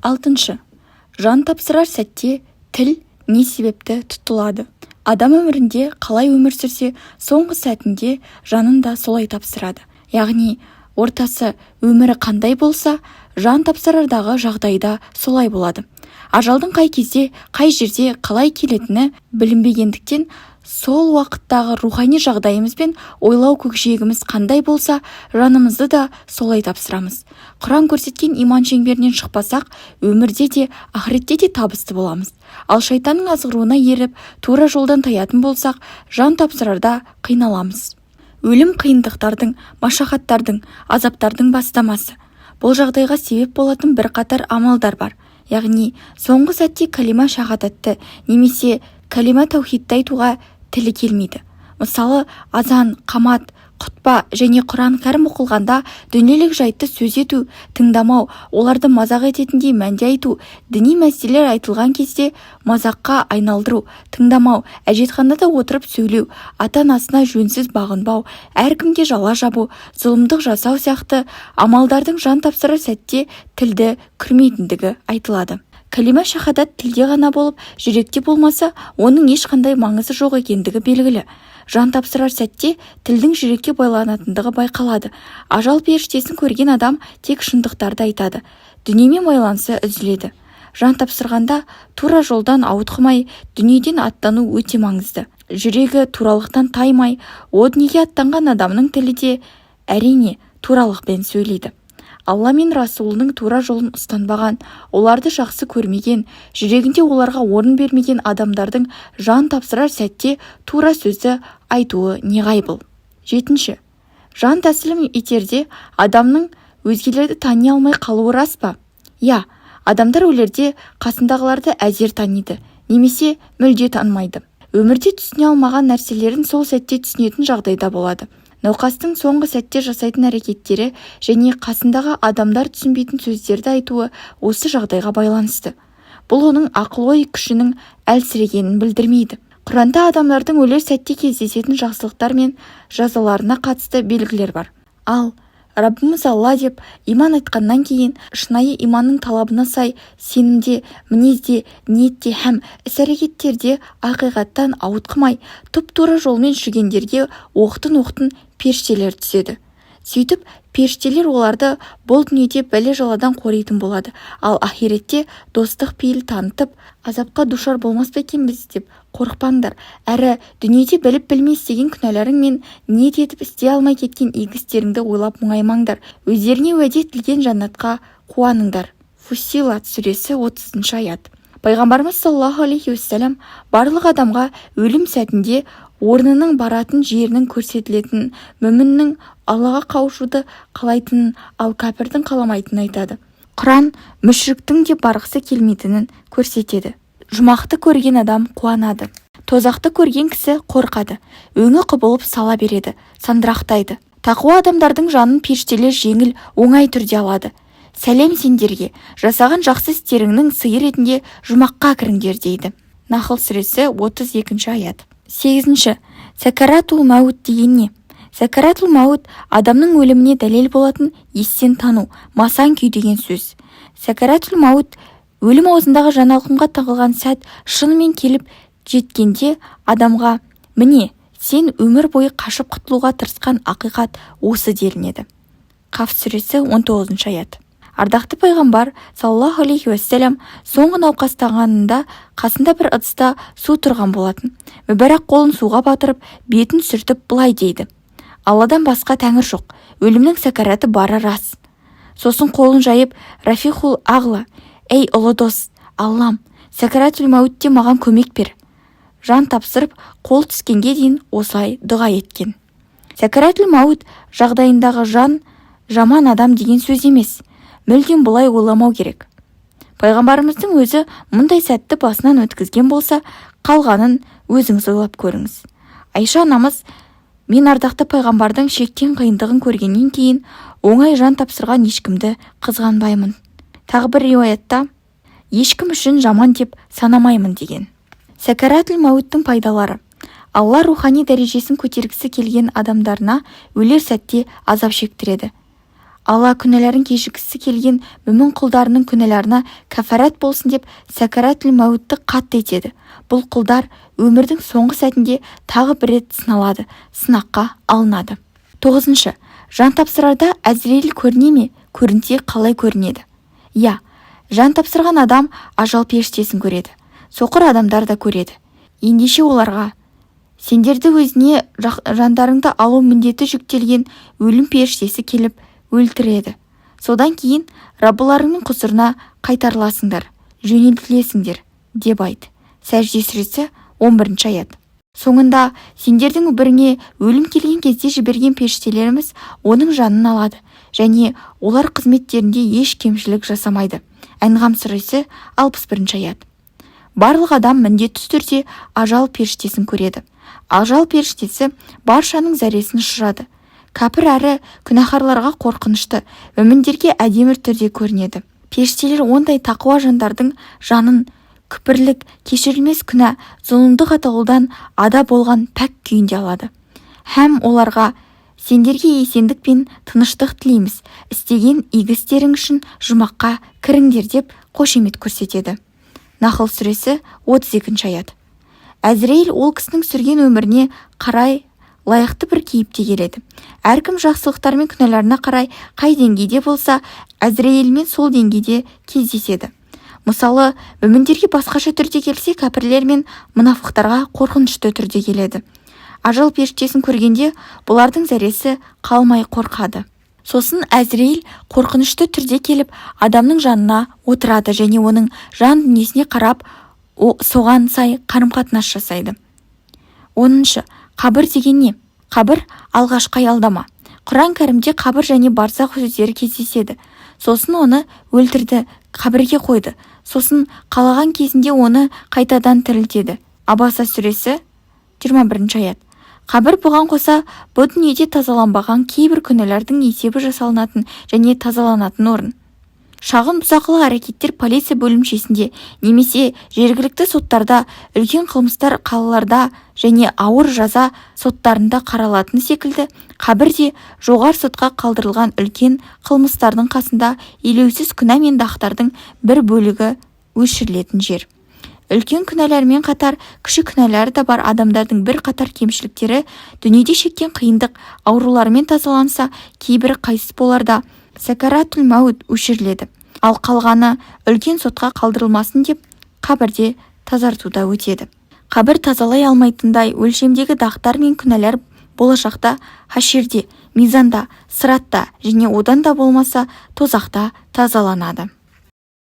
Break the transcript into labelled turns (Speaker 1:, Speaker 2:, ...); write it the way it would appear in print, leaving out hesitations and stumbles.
Speaker 1: 6. Жан тапсырар сәтте тіл не себепті тұтылады? Адам өмірінде қалай өмір сүрсе, соңғы сәтінде жанын да солай тапсырады. Яғни, ортасы өмірі қандай болса, жан тапсырардағы жағдайда солай болады. Ажалдың қай кезде, қай жерде қалай келетіні білінбегендіктен, сол уақыттағы рухани жағдайымыз бен ойлау көкжиегіміз қандай болса, жанымызды да солай тапсырамыз. Құран көрсеткен иман шеңберінен шықпасақ, өмірде де, ақыретте де табысты боламыз. Ал шайтанның азғыруына еріп, тура жолдан таятын болсақ, жан тапсырарда қиналамыз. Өлім қиындықтардың, машақаттардың, азаптардың бастамасы. Бұл жағдайға себеп болатын бірқатар амалдар бар. Яғни, соңғы сәтте калима шахадатты немесе калима таухидты айтуға тілі келмейді. Мысалы, азан, қамат, құтпа және Құран кәрім оқылғанда дүниелік жайтты сөз ету, тыңдамау, оларды мазақ ететіндей мәнде айту, діни мәселелер айтылған кезде мазаққа айналдыру, тыңдамау, әжетханада отырып сөйлеу, ата-анасына жөнсіз бағынбау, әркімге жала жабу, зұлымдық жасау сияқты амалдардың жан тапсырар сәтте тілді күрмейтіндігі айтылады. Калима шахадат тілде ғана болып, жүректе болмаса, оның ешқандай маңызы жоқ екендігі белгілі. Жан тапсырар сәтте тілдің жүрекке байланатындығы байқалады. Ажал періштесін көрген адам тек шындықтарды айтады. Дүниемен байланысы үзіледі. Жан тапсырғанда тура жолдан ауытқымай, дүниеден аттану өте маңызды. Жүрегі туралықтан таймай, о дүниеге аттанған адамның тілі де әрине туралықпен сөйлейді. Алла мен Расулының тура жолын ұстанбаған, оларды жақсы көрмеген, жүрегінде оларға орын бермеген адамдардың жан тапсырар сәтте тура сөзді айтуы неғайбыл. 7. Жан тәсілім етерде адамның өзгелерді тани алмай қалуы рас па? Я, адамдар өлерде қасындағыларды әзер таниды, немесе мүлде танымайды. Өмірде түсіне алмаған нәрселерін сол сәтте түсінетін жағдайда болады. Науқастың соңғы сәтте жасайтын әрекеттері және қасындағы адамдар түсінбейтін сөздерді айтуы осы жағдайға байланысты. Бұл оның ақыл-ой күшінің әлсірегенін білдірмейді. Құранда адамдардың өлер сәтте кездесетін жақсылықтар мен жазаларына қатысты белгілер бар. Ал Раббымыз Алла деп иман айтқаннан кейін, шынайы иманның талабына сай сенімде, мінезде, ниетте һәм іс-әрекеттерде ақиқаттан ауытқымай, тұп-тура жолмен жүргендерге оқтын-оқтын періштелер түседі. Сөйтіп, періштелер оларды бұл дүниеде бәле-жаладан қоритын болады, ал ахиретте достық пейіл танытып, азапқа душар болмас па екенбіз деп қорықпаңдар. Әрі дүниеде біліп-білмей істеген күнәларың мен ниет етіп істей алмай кеткен игі істеріңді ойлап мұңаймаңдар. Өздеріне уәде етілген жәннатқа қуаныңдар. Фуссилат сүресі 30 аят. Пайғамбарымыз саллаллаху алейхи уассалам барлық адамға өлім сәтінде орнының баратын жерінің көрсетілетін, мүміннің Аллаға қауышуды қалайтынын, ал кәпірдің қаламайтынын айтады. Құран мүшриктің де барғысы келмейтінін көрсетеді. Жұмақты көрген адам қуанады. Тозақты көрген кісі қорқады. Өңі құбылып сала береді, сандырақтайды. Тақуа адамдардың жанын періштелер жеңіл, оңай түрде алады. Сәлем сендерге, жасаған жақсы істеріңнің сыйы ретінде жұмаққа кіріңдер дейді. Нахл сүресі 32 аят. 8. Сәкаратул мәут деген не? Сәкаратул мәут адамның өліміне дәлел болатын естен тану, масаң күй деген сөз. Сәкаратул мәут өлім аузындағы жаналқымға тығылған сәт шынымен келіп жеткенде адамға міне сен өмір бойы қашып құтылуға тырысқан ақиқат осы делінеді. Қаф сүресі 19 аят. Ардақты пайғамбар саллаллаху алейхи уассалам соңғы науқастанғанында қасында бір ыдыста су тұрған болатын. Мүбәрак қолын суға батырып, бетін сүртіп былай дейді: Алладан басқа тәңір жоқ, өлімнің сәкараты бары рас. Сосын қолын жайып, Рафихул Ағла, ей ұлы дос, Аллам, сәкаратул мәутте маған көмек бер. Жан тапсырып, қол түскенге дейін осылай дұға еткен. Сәкаратул мәут жағдайындағы жан жаман адам деген сөз емес. Мүлдем бұлай ойламау керек. Пайғамбарымыздың өзі мұндай сәтті басынан өткізген болса, қалғанын өзіңіз ойлап көріңіз. Айша анамыз, мен ардақты пайғамбардың шектен қиындығын көргеннен кейін оңай жан тапсырған ешкімді қызғанбаймын. Тағы бір риуаятта, ешкім үшін жаман деп санамаймын деген. Сәкаратул мәуттің пайдалары. Алла рухани дәрежесін көтергісі келген адамдарына өлер сәтте азап шектіреді. Алла күнәләрін кешіргісі келген мүмін құлдарының күнәларына кәфарат болсын деп сәкаратул мәутті қатты етеді. Бұл құлдар өмірдің соңғы сәтінде тағы бір рет сыналады, сынаққа алынады. 9. Жан тапсырарда Әзірейіл көріне ме? Көрінсе қалай көрінеді? Я, жан тапсырған адам ажал періштесін көреді. Соқыр адамдар да көреді. Ендеше оларға сендерді өзіне жандарыңды алу міндеті жүктелген өлім періштесі келіп өлтіреді. Содан кейін Раббыларыңның құзырына қайтарыласыңдар, жөнелтілесіңдер деп айт. Сәжде сүресі 11 аят. Соңында сендердің біріңе өлім келген кезде жіберген періштелеріміз оның жанын алады және олар қызметтерінде еш кемшілік жасамайды. Әнғам сүресі 61 аят. Барлық адам міндетті түрде ажал періштесін көреді. Ажал періштесі баршаның зәресін ұшырады. Кәпір әрі күнәһарларға қорқынышты, мүміндерге әдемі түрде көрінеді. Періштелер ондай тақуа жандардың жанын күпірлік, кешірілмес күнә, зұлымдық атаулыдан ада болған пәк күйінде алады. Һәм оларға сендерге есендік пен тыныштық тілейміз, істеген игі істерің үшін жұмаққа кіріңдер деп қошемет көрсетеді. Нахл сүресі 32 аят. Әзірейіл ол кісінің сүрген өміріне қарай лайықты бір кейіпте келеді. Әркім жақсылықтар мен күнәларына қарай қай деңгейде болса, Әзірейілмен сол деңгейде кездеседі. Мысалы, мүміндерге басқаша түрде келсе, кәпірлер мен мұнафықтарға қорқынышты түрде келеді. Ажал періштесін көргенде бұлардың зәресі қалмай қорқады. Сосын Әзірейіл қорқынышты түрде келіп адамның жанына отырады және оның жан дүниесіне қарап соған сай қарым-қатынас жасайды. 10. Қабір деген не? Қабір алғашқы аялдама. Құран кәрімде қабір және барзақ сөздері кездеседі. Сосын оны өлтірді, қабірге қойды. Сосын қалаған кезінде оны қайтадан тірілтеді. Абаса сүресі 21 аят. Қабір бұған қоса бұл дүниеде тазаланбаған кейбір күнәлардың есебі жасалынатын және тазаланатын орын. Шағын бұзақылық әрекеттер полиция бөлімшесінде немесе жергілікті соттарда, үлкен қылмыстар қалаларда және ауыр жаза соттарында қаралатын секілді, қабір де жоғары сотқа қалдырылған үлкен қылмыстардың қасында елеусіз күнә мен дақтардың бір бөлігі өшірілетін жер. Үлкен күнәлермен қатар кіші күнәлары да бар адамдардың бір қатар кемшіліктері дүниеде шеккен қиындық ауруларымен тазаланса, кейбірі қайтыс боларда сәкаратул мәут өшіріледі. Ал қалғаны үлкен сотқа қалдырылмасын деп қабірде тазартуда өтеді. Қабір тазалай алмайтындай өлшемдегі дақтар мен күнәлар болашақта хаширде, мизанда, сыратта және одан да болмаса тозақта тазаланады.